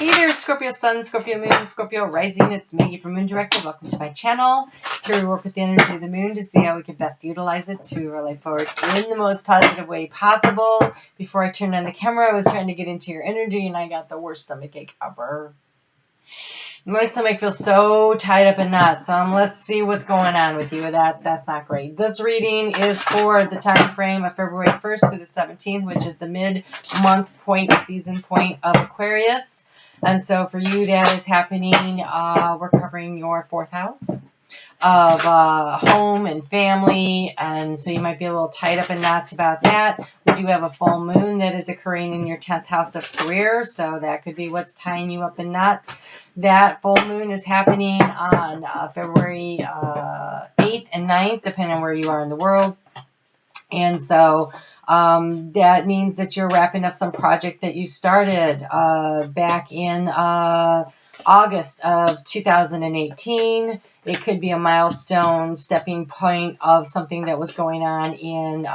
Hey there, Scorpio Sun, Scorpio Moon, Scorpio Rising. It's Maggie from Moon Directive. Welcome to my channel. Here we work with the energy of the moon to see how we can best utilize it to move our life forward in the most positive way possible. Before I turned on the camera, I was trying to get into your energy and I got the worst stomachache ever. My stomach feels so tied up in knots. So let's see what's going on with you. That's not great. This reading is for the time frame of February 1st through the 17th, which is the mid-month point, season point of Aquarius. And so for you, that is happening. We're covering your 4th house of home and family. And so you might be a little tied up in knots about that. We do have a full moon that is occurring in your 10th house of career. So that could be what's tying you up in knots. That full moon is happening on February 8th and 9th, depending on where you are in the world. And so that means that you're wrapping up some project that you started back in August of 2018. It could be a milestone, stepping point of something that was going on in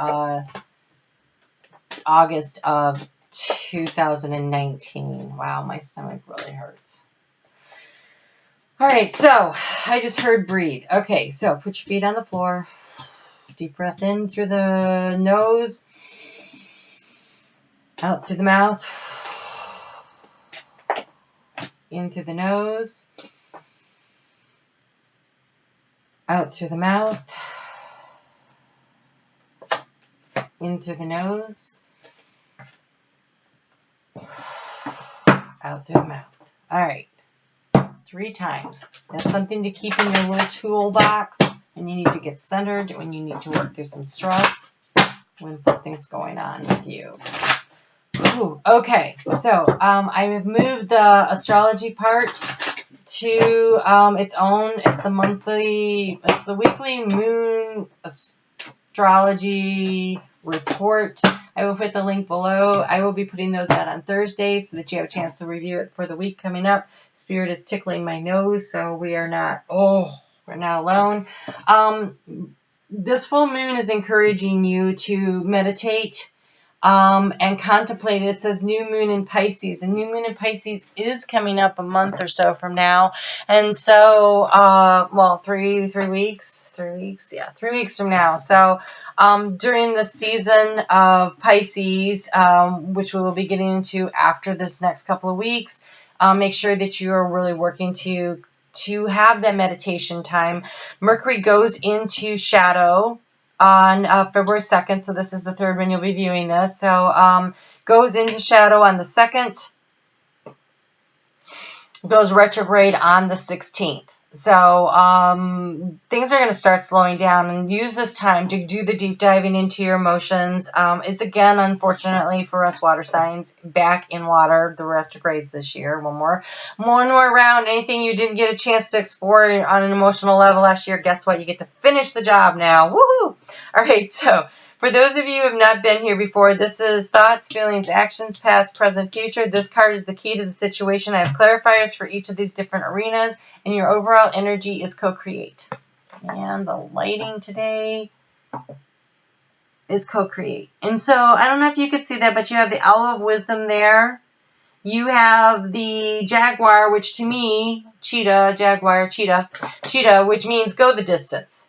August of 2019. Wow, my stomach really hurts. All right, so I just heard breathe. Okay, so put your feet on the floor. Deep breath in through the nose, out through the mouth, in through the nose, out through the mouth, in through the nose, out through the mouth. All right, 3 times. That's something to keep in your little toolbox. When you need to get centered, when you need to work through some stress, when something's going on with you. Ooh, okay, so I have moved the astrology part to its own. It's the weekly moon astrology report. I will put the link below. I will be putting those out on Thursday so that you have a chance to review it for the week coming up. Spirit is tickling my nose, so we are not... we're not alone. This full moon is encouraging you to meditate and contemplate. It says new moon in Pisces. And new moon in Pisces is coming up a month or so from now. And so, 3 weeks? 3 weeks? Yeah, 3 weeks from now. So during the season of Pisces, which we will be getting into after this next couple of weeks, make sure that you are really working to have that meditation time. Mercury goes into shadow on February 2nd, so this is the 3rd when you'll be viewing this. So goes into shadow on the 2nd, goes retrograde on the 16th. So things are going to start slowing down, and use this time to do the deep diving into your emotions. It's again, unfortunately for us water signs, back in water, the retrogrades this year. One more round. Anything you didn't get a chance to explore on an emotional level last year, guess what? You get to finish the job now. Woohoo! All right, so for those of you who have not been here before, this is thoughts, feelings, actions, past, present, future. This card is the key to the situation. I have clarifiers for each of these different arenas, and your overall energy is co-create. And the lighting today is co-create. And so, I don't know if you could see that, but you have the Owl of Wisdom there. You have the Jaguar, which to me, cheetah, which means go the distance.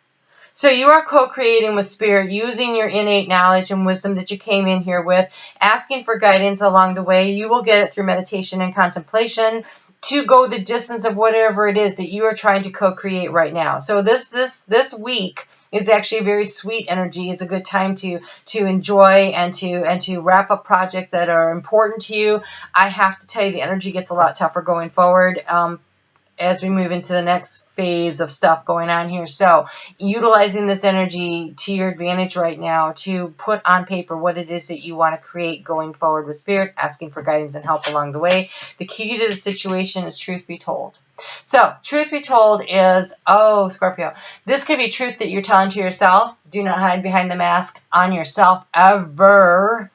So you are co-creating with Spirit, using your innate knowledge and wisdom that you came in here with, asking for guidance along the way. You will get it through meditation and contemplation to go the distance of whatever it is that you are trying to co-create right now. So this week is actually a very sweet energy. It's a good time to enjoy and to wrap up projects that are important to you. I have to tell you, the energy gets a lot tougher going forward. As we move into the next phase of stuff going on here. So utilizing this energy to your advantage right now to put on paper what it is that you want to create going forward with Spirit, asking for guidance and help along the way. The key to the situation is truth be told. So truth be told is, Scorpio, this could be truth that you're telling to yourself. Do not hide behind the mask on yourself ever.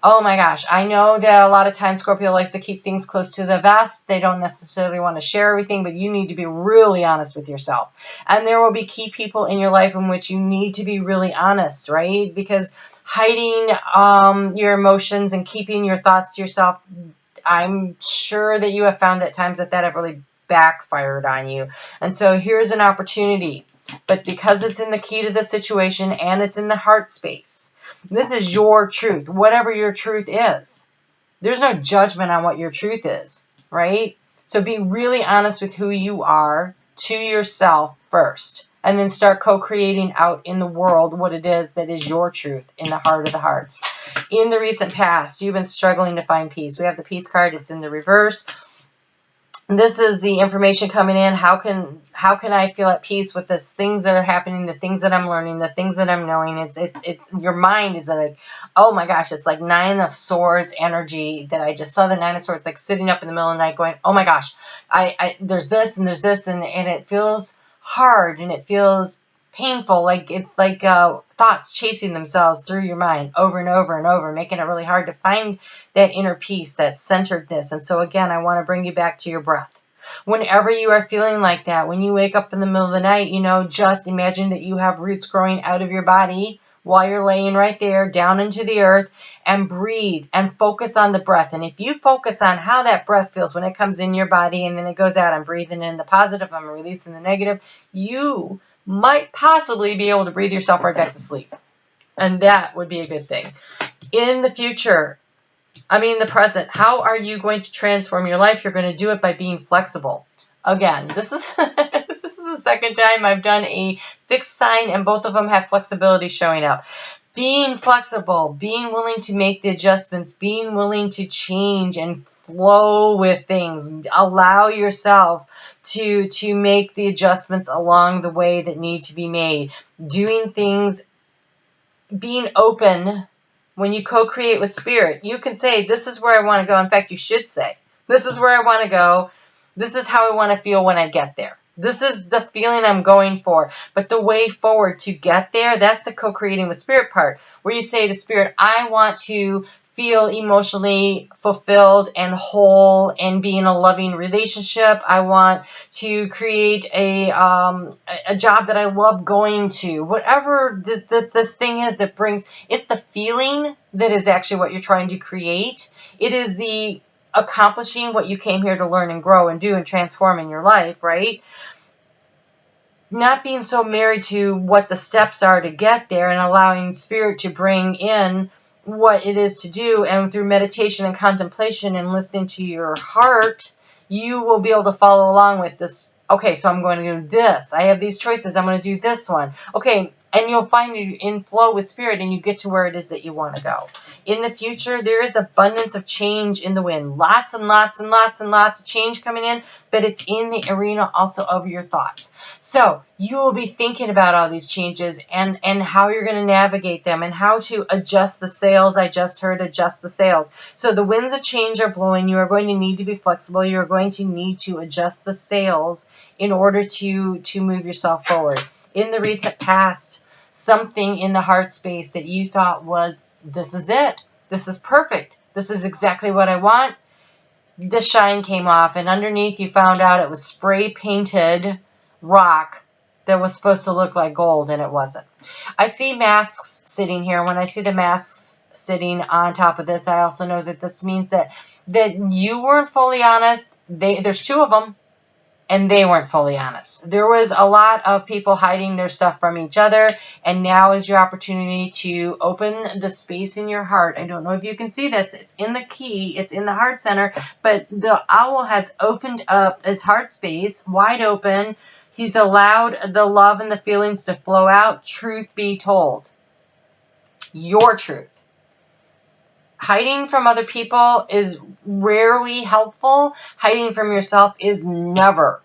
Oh my gosh, I know that a lot of times Scorpio likes to keep things close to the vest. They don't necessarily want to share everything, but you need to be really honest with yourself. And there will be key people in your life in which you need to be really honest, right? Because hiding your emotions and keeping your thoughts to yourself, I'm sure that you have found at times that have really backfired on you. And so here's an opportunity. But because it's in the key to the situation and it's in the heart space, this is your truth, whatever your truth is. There's no judgment on what your truth is, right? So be really honest with who you are to yourself first, and then start co-creating out in the world what it is that is your truth in the heart of the hearts. In the recent past, you've been struggling to find peace. We have the peace card. It's in the reverse. This is the information coming in. How can I feel at peace with this things that are happening, the things that I'm learning, the things that I'm knowing? It's your mind is like, oh my gosh, it's like 9 of Swords energy that I just saw. The 9 of Swords like sitting up in the middle of the night going, oh my gosh, there's this and there's this, and it feels hard and it feels painful. Like it's like thoughts chasing themselves through your mind over and over and over, making it really hard to find that inner peace, that centeredness. And so again, I want to bring you back to your breath. Whenever you are feeling like that, when you wake up in the middle of the night, just imagine that you have roots growing out of your body while you're laying right there down into the earth, and breathe and focus on the breath. And if you focus on how that breath feels when it comes in your body and then it goes out, I'm breathing in the positive, I'm releasing the negative, you might possibly be able to breathe yourself right back to sleep. And that would be a good thing. In the future, the present, how are you going to transform your life? You're going to do it by being flexible. Again, this is this is the second time I've done a fixed sign, and both of them have flexibility showing up. Being flexible, being willing to make the adjustments, being willing to change and flow with things. Allow yourself to make the adjustments along the way that need to be made. Doing things, being open. When you co-create with spirit, you can say, this is where I want to go. In fact, you should say, this is where I want to go. This is how I want to feel when I get there. This is the feeling I'm going for. But the way forward to get there, that's the co-creating with spirit part, where you say to spirit, I want to feel emotionally fulfilled and whole and be in a loving relationship. I want to create a job that I love going to. Whatever this thing is that brings, it's the feeling that is actually what you're trying to create. It is the accomplishing what you came here to learn and grow and do and transform in your life, right? Not being so married to what the steps are to get there, and allowing spirit to bring in what it is to do. And through meditation and contemplation and listening to your heart, you will be able to follow along with this. Okay, so I'm going to do this. I have these choices. I'm going to do this one. Okay, and you'll find you in flow with spirit, and you get to where it is that you want to go. In the future, there is abundance of change in the wind. Lots and lots and lots and lots of change coming in, but it's in the arena also of your thoughts. So you will be thinking about all these changes and how you're going to navigate them and how to adjust the sails. I just heard adjust the sails. So the winds of change are blowing. You are going to need to be flexible. You're going to need to adjust the sails in order to move yourself forward. In the recent past, something in the heart space that you thought was, this is it. This is perfect. This is exactly what I want. The shine came off, and underneath you found out it was spray painted rock that was supposed to look like gold, and it wasn't. I see masks sitting here. When I see the masks sitting on top of this, I also know that this means that you weren't fully honest. There's 2 of them. And they weren't fully honest. There was a lot of people hiding their stuff from each other. And now is your opportunity to open the space in your heart. I don't know if you can see this. It's in the key. It's in the heart center. But the owl has opened up his heart space wide open. He's allowed the love and the feelings to flow out. Truth be told. Your truth. Hiding from other people is rarely helpful. Hiding from yourself is never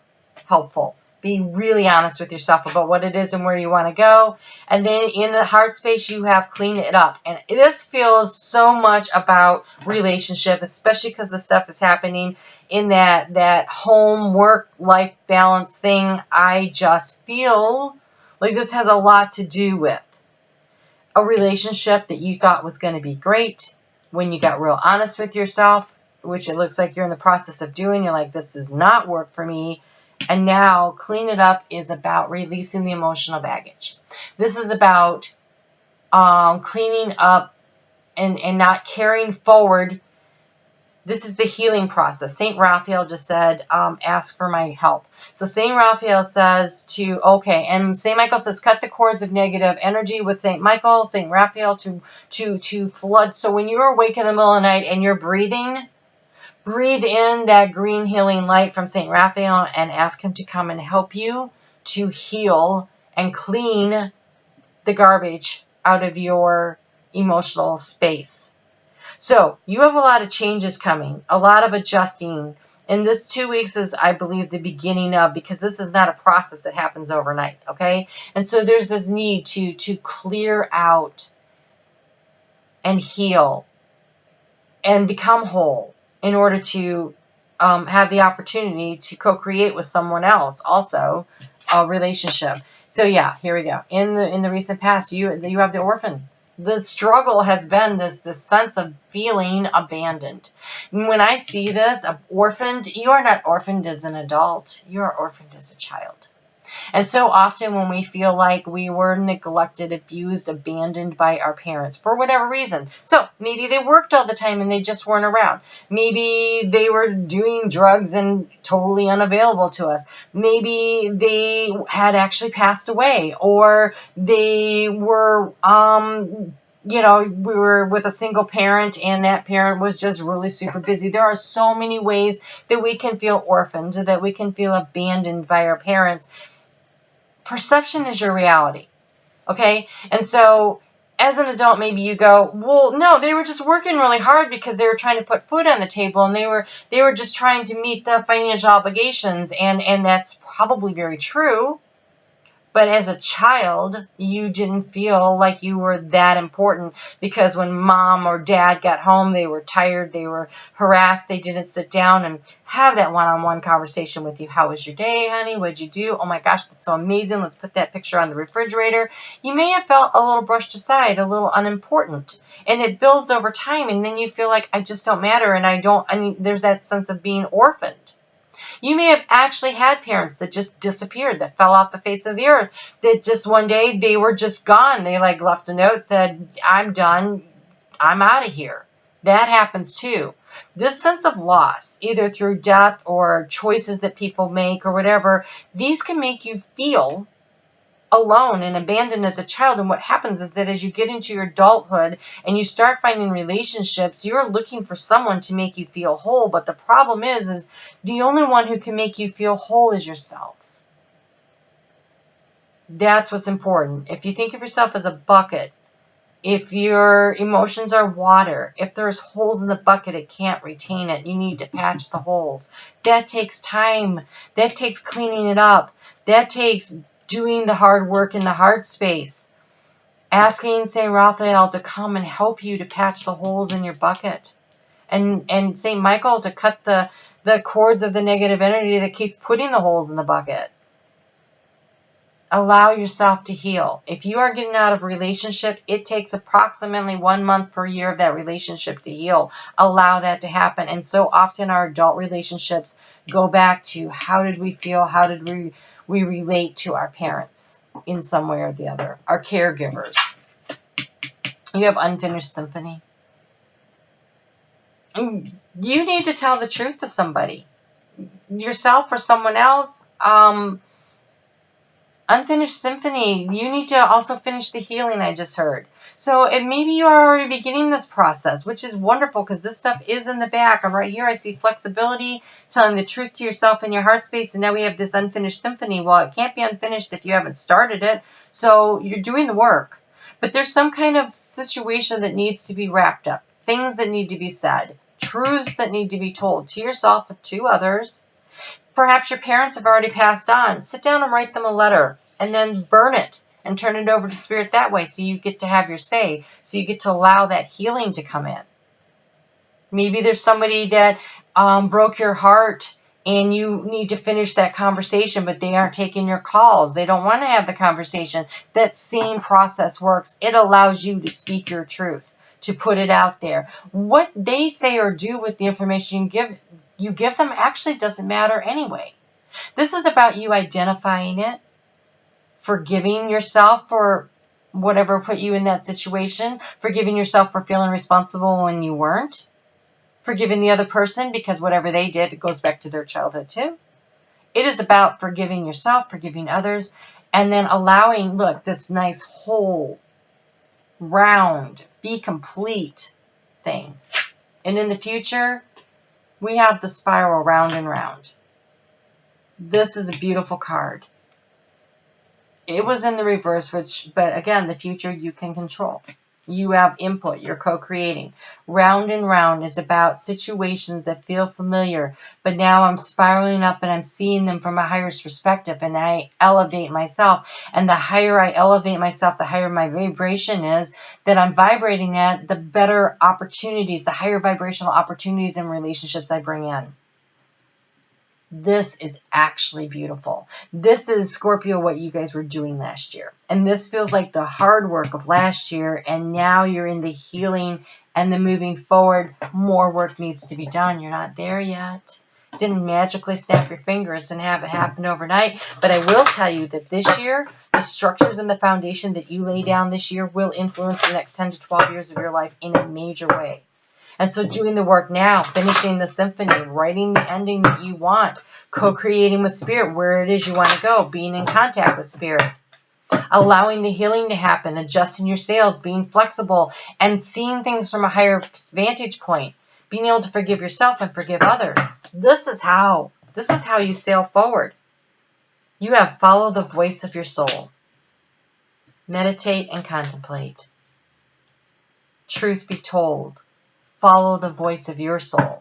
helpful. Be really honest with yourself about what it is and where you want to go. And then in the heart space, you have clean it up. And this feels so much about relationship, especially because the stuff is happening in that home, work, life balance thing. I just feel like this has a lot to do with a relationship that you thought was going to be great. When you got real honest with yourself, which it looks like you're in the process of doing, you're like, this does not work for me. And now clean it up is about releasing the emotional baggage. This is about cleaning up and not carrying forward This is the healing process. St. Raphael just said, ask for my help. So St. Raphael says to, okay, and St. Michael says, cut the cords of negative energy with St. Michael, St. Raphael to flood. So when you're awake in the middle of the night and you're breathing, breathe in that green healing light from St. Raphael and ask him to come and help you to heal and clean the garbage out of your emotional space. So you have a lot of changes coming, a lot of adjusting. And this 2 weeks is, I believe, the beginning of, because this is not a process that happens overnight, okay? And so there's this need to clear out and heal and become whole in order to have the opportunity to co-create with someone else, also a relationship. So yeah, here we go. In the recent past, you have the orphan. The struggle has been this sense of feeling abandoned. And when I see this, orphaned, you are not orphaned as an adult. You are orphaned as a child. And so often when we feel like we were neglected, abused, abandoned by our parents for whatever reason. So maybe they worked all the time and they just weren't around. Maybe they were doing drugs and totally unavailable to us. Maybe they had actually passed away, or they were, we were with a single parent and that parent was just really super busy. There are so many ways that we can feel orphaned, that we can feel abandoned by our parents. Perception is your reality, okay? And so as an adult, maybe you go, well, no, they were just working really hard because they were trying to put food on the table, and they were just trying to meet the financial obligations, and that's probably very true. But as a child, you didn't feel like you were that important, because when mom or dad got home, they were tired, they were harassed, they didn't sit down and have that one-on-one conversation with you. How was your day, honey? What'd you do? Oh my gosh, that's so amazing. Let's put that picture on the refrigerator. You may have felt a little brushed aside, a little unimportant, and it builds over time, and then you feel like, I just don't matter, and there's that sense of being orphaned. You may have actually had parents that just disappeared, that fell off the face of the earth, that just one day they were just gone. They left a note, said, I'm done, I'm out of here. That happens too. This sense of loss, either through death or choices that people make or whatever, these can make you feel alone and abandoned as a child. And what happens is that as you get into your adulthood and you start finding relationships, you're looking for someone to make you feel whole. But the problem is the only one who can make you feel whole is yourself. That's what's important. If you think of yourself as a bucket, if your emotions are water, if there's holes in the bucket, it can't retain it. You need to patch the holes. That takes time. That takes cleaning it up. That takes doing the hard work in the heart space. Asking St. Raphael to come and help you to patch the holes in your bucket. And St. Michael to cut the cords of the negative energy that keeps putting the holes in the bucket. Allow yourself to heal. If you are getting out of a relationship, it takes approximately 1 month per year of that relationship to heal. Allow that to happen. And so often our adult relationships go back to, how did we feel? How did we relate to our parents in some way or the other? Our caregivers. You have unfinished symphony. You need to tell the truth to somebody. Yourself or someone else. Unfinished symphony, you need to also finish the healing, I just heard. So maybe you are already beginning this process, which is wonderful, because this stuff is in the back. And right here I see flexibility, telling the truth to yourself in your heart space. And now we have this unfinished symphony. Well, it can't be unfinished if you haven't started it. So you're doing the work. But there's some kind of situation that needs to be wrapped up. Things that need to be said. Truths that need to be told to yourself and to others. Perhaps your parents have already passed on. Sit down and write them a letter and then burn it and turn it over to Spirit that way, so you get to have your say, so you get to allow that healing to come in. Maybe there's somebody that broke your heart and you need to finish that conversation, but they aren't taking your calls. They don't want to have the conversation. That same process works. It allows you to speak your truth, to put it out there. What they say or do with the information you give them actually doesn't matter anyway. This is about you identifying it, forgiving yourself for whatever put you in that situation, forgiving yourself for feeling responsible when you weren't, forgiving the other person because whatever they did, it goes back to their childhood too. It is about forgiving yourself, forgiving others, and then allowing, look, this nice whole, round, be complete thing. And in the future, we have the spiral round and round. This is a beautiful card. It was in the reverse, but again, the future you can control. You have input. You're co-creating. Round and round is about situations that feel familiar, but now I'm spiraling up and I'm seeing them from a higher perspective, and I elevate myself. And the higher I elevate myself, the higher my vibration is that I'm vibrating at, the better opportunities, the higher vibrational opportunities and relationships I bring in. This is actually beautiful. This is, Scorpio, what you guys were doing last year. And this feels like the hard work of last year, and now you're in the healing and the moving forward. More work needs to be done. You're not there yet. Didn't magically snap your fingers and have it happen overnight. But I will tell you that this year, the structures and the foundation that you lay down this year will influence the next 10 to 12 years of your life in a major way. And so doing the work now, finishing the symphony, writing the ending that you want, co-creating with Spirit where it is you want to go, being in contact with Spirit, allowing the healing to happen, adjusting your sails, being flexible, and seeing things from a higher vantage point, being able to forgive yourself and forgive others. This is how you sail forward. You have followed the voice of your soul. Meditate and contemplate. Truth be told, follow the voice of your soul.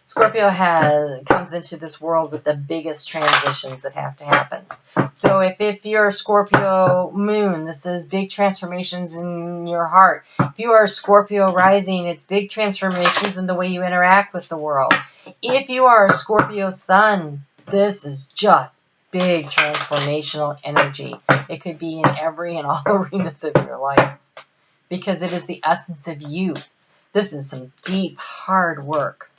Scorpio comes into this world with the biggest transitions that have to happen. So if you're a Scorpio moon, this is big transformations in your heart. If you are a Scorpio rising, it's big transformations in the way you interact with the world. If you are a Scorpio sun, this is just big transformational energy. It could be in every and all arenas of your life because it is the essence of you. This is some deep, hard work.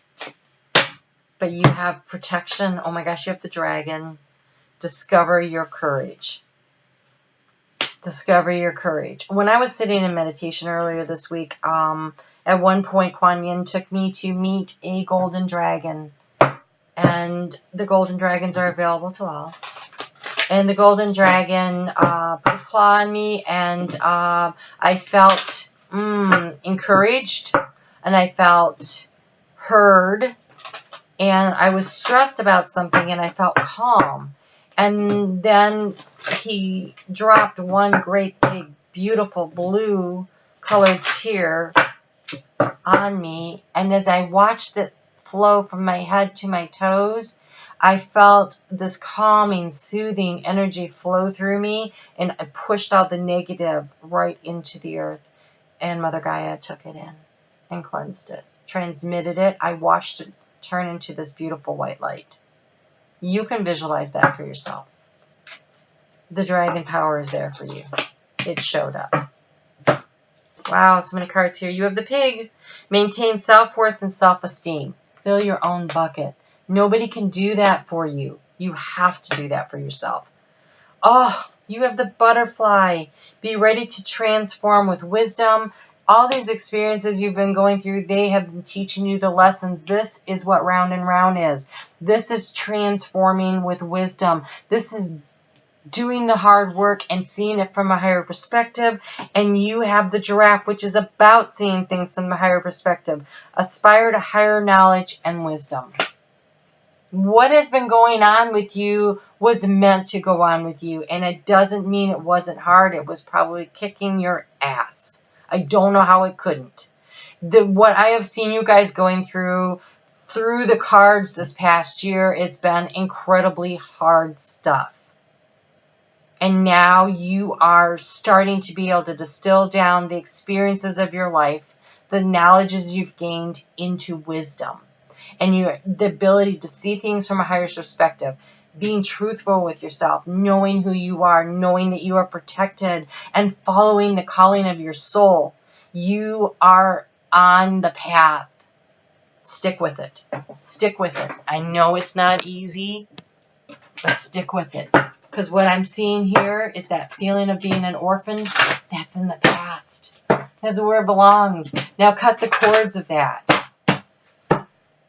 But you have protection. Oh my gosh, you have the dragon. Discover your courage. Discover your courage. When I was sitting in meditation earlier this week, at one point Kuan Yin took me to meet a golden dragon. And the golden dragons are available to all. And the golden dragon put his claw on me, and I felt encouraged, and I felt heard, and I was stressed about something, and I felt calm. And then he dropped one great big beautiful blue colored tear on me, and as I watched it flow from my head to my toes, I felt this calming, soothing energy flow through me, and I pushed out the negative right into the earth, and Mother Gaia took it in and cleansed it, transmitted it. I watched it turn into this beautiful white light. You can visualize that for yourself. The dragon power is there for you. It showed up. Wow, so many cards here. You have the pig. Maintain self-worth and self-esteem. Fill your own bucket. Nobody can do that for you. You have to do that for yourself. Oh, you have the butterfly. Be ready to transform with wisdom. All these experiences you've been going through, they have been teaching you the lessons. This is what round and round is. This is transforming with wisdom. This is doing the hard work and seeing it from a higher perspective. And you have the giraffe, which is about seeing things from a higher perspective. Aspire to higher knowledge and wisdom. What has been going on with you was meant to go on with you. And it doesn't mean it wasn't hard. It was probably kicking your ass. I don't know how it couldn't. What I have seen you guys going through the cards this past year, it's been incredibly hard stuff. And now you are starting to be able to distill down the experiences of your life, the knowledges you've gained into wisdom. And the ability to see things from a higher perspective, being truthful with yourself, knowing who you are, knowing that you are protected, and following the calling of your soul. You are on the path. Stick with it. Stick with it. I know it's not easy, but stick with it. Because what I'm seeing here is that feeling of being an orphan, that's in the past. That's where it belongs. Now cut the cords of that.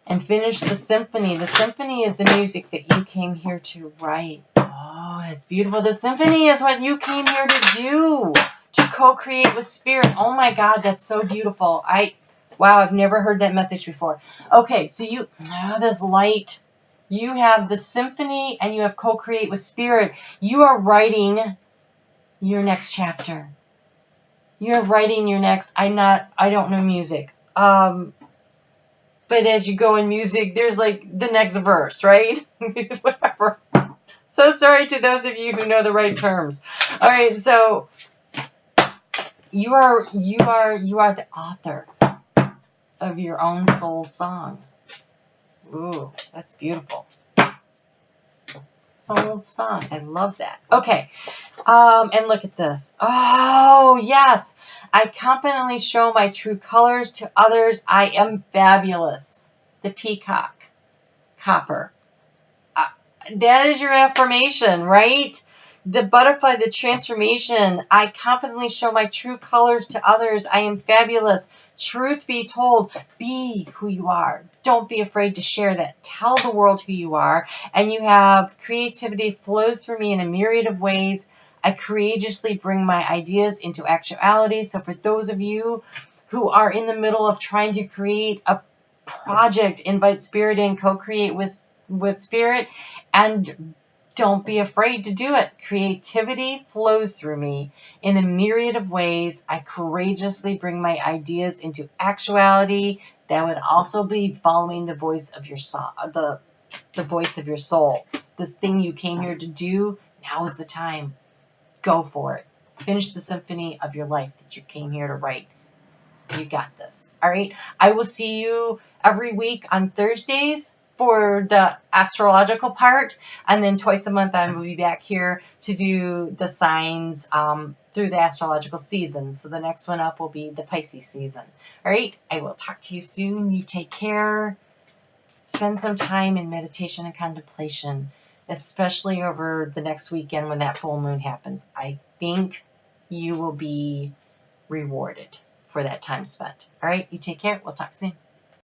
And finish the symphony. The symphony is the music that you came here to write. Oh, it's beautiful. The symphony is what you came here to do. To co-create with spirit. Oh my God, that's so beautiful. Wow, I've never heard that message before. Okay, so this light. You have the symphony and you have co-create with spirit. You are writing your next chapter. You're writing your next, I don't know music. But as you go in music, there's like the next verse, right? Whatever. So sorry to those of you who know the right terms. All right, so you are the author of your own soul song. Ooh, that's beautiful. Soul song. I love that. Okay. And look at this. Oh, yes. I confidently show my true colors to others. I am fabulous. The peacock. Copper. That is your affirmation, right? The butterfly, the transformation. I confidently show my true colors to others. I am fabulous. Truth be told, be who you are. Don't be afraid to share that. Tell the world who you are. And you have creativity flows through me in a myriad of ways. I courageously bring my ideas into actuality. So for those of you who are in the middle of trying to create a project, invite spirit in, co-create with spirit, and don't be afraid to do it. Creativity flows through me in a myriad of ways. I courageously bring my ideas into actuality. That would also be following the voice of your soul, the voice of your soul. This thing you came here to do, now is the time. Go for it. Finish the symphony of your life that you came here to write. You got this. All right. I will see you every week on Thursdays for the astrological part, and then twice a month I will be back here to do the signs through the astrological season. So the next one up will be the Pisces season. All right, I will talk to you soon. You take care. Spend some time in meditation and contemplation, especially over the next weekend when that full moon happens. I think you will be rewarded for that time spent. All right, you take care. We'll talk soon.